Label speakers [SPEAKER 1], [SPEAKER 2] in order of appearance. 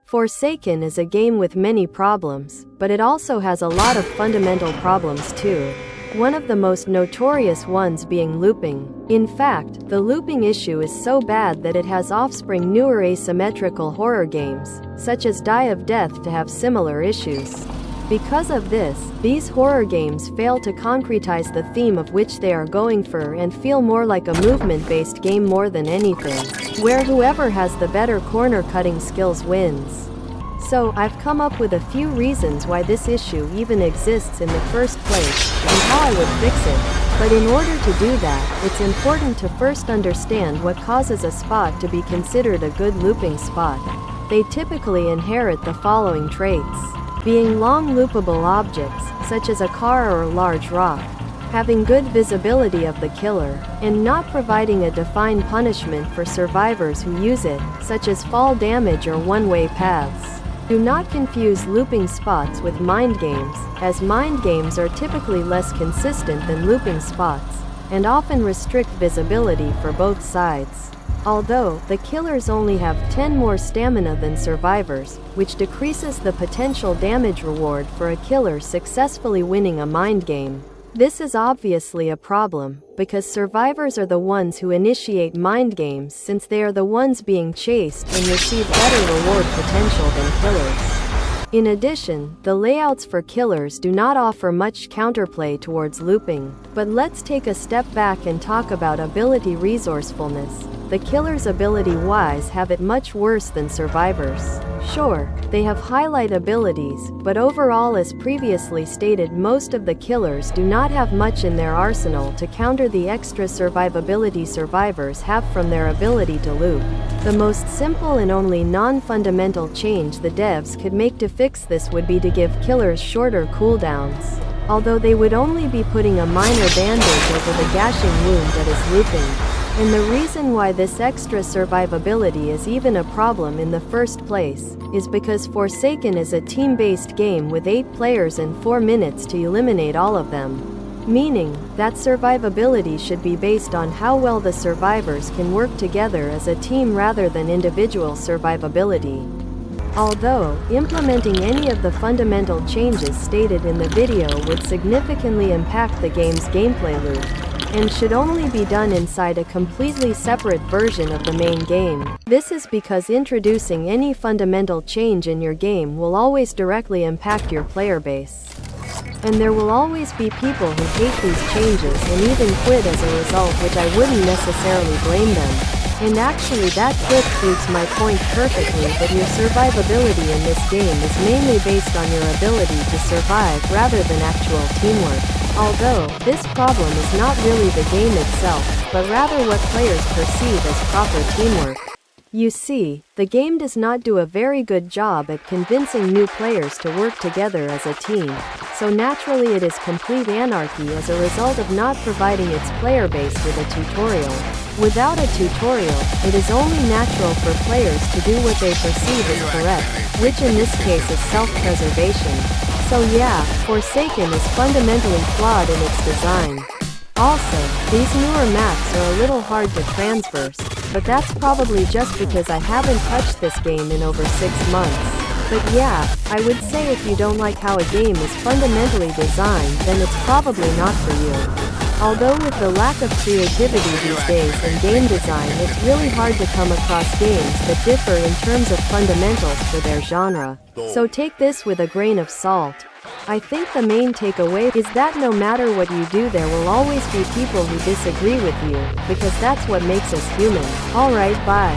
[SPEAKER 1] Forsaken is a game with many problems, but it also has a lot of fundamental problems too. One of the most notorious ones being looping. In fact, the looping issue is so bad that it has offspring newer asymmetrical horror games, such as Die of Death, to have similar issues. Because of this, these horror games fail to concretize the theme of which they are going for and feel more like a movement-based game more than anything, where whoever has the better corner-cutting skills wins. So, I've come up with a few reasons why this issue even exists in the first place, and how I would fix it. But in order to do that, it's important to first understand what causes a spot to be considered a good looping spot. They typically inherit the following traits: being long loopable objects, such as a car or a large rock, having good visibility of the killer, and not providing a defined punishment for survivors who use it, such as fall damage or one-way paths. Do not confuse looping spots with mind games, as mind games are typically less consistent than looping spots, and often restrict visibility for both sides. Although, the killers only have 10 more stamina than survivors, which decreases the potential damage reward for a killer successfully winning a mind game. This is obviously a problem, because survivors are the ones who initiate mind games since they are the ones being chased and receive better reward potential than killers. In addition, the layouts for killers do not offer much counterplay towards looping. But let's take a step back and talk about ability resourcefulness. The killers ability-wise have it much worse than survivors. Sure, they have highlight abilities, but overall, as previously stated, most of the killers do not have much in their arsenal to counter the extra survivability survivors have from their ability to loop. The most simple and only non-fundamental change the devs could make to fix this would be to give killers shorter cooldowns. Although they would only be putting a minor bandage over the gashing wound that is looping. And the reason why this extra survivability is even a problem in the first place is because Forsaken is a team-based game with 8 players and 4 minutes to eliminate all of them. Meaning that survivability should be based on how well the survivors can work together as a team rather than individual survivability. Although, implementing any of the fundamental changes stated in the video would significantly impact the game's gameplay loop, and should only be done inside a completely separate version of the main game. This is because introducing any fundamental change in your game will always directly impact your player base. And there will always be people who hate these changes and even quit as a result, which I wouldn't necessarily blame them. And actually that clip proves my point perfectly, that your survivability in this game is mainly based on your ability to survive rather than actual teamwork. Although, this problem is not really the game itself, but rather what players perceive as proper teamwork. You see, the game does not do a very good job at convincing new players to work together as a team, so naturally it is complete anarchy as a result of not providing its player base with a tutorial. Without a tutorial, it is only natural for players to do what they perceive as correct, which in this case is self-preservation. So yeah, Forsaken is fundamentally flawed in its design. Also, these newer maps are a little hard to transverse, but that's probably just because I haven't touched this game in over 6 months. But yeah, I would say if you don't like how a game is fundamentally designed, then it's probably not for you. Although with the lack of creativity these days in game design, it's really hard to come across games that differ in terms of fundamentals for their genre. So take this with a grain of salt. I think the main takeaway is that no matter what you do, there will always be people who disagree with you, because that's what makes us human. Alright, bye.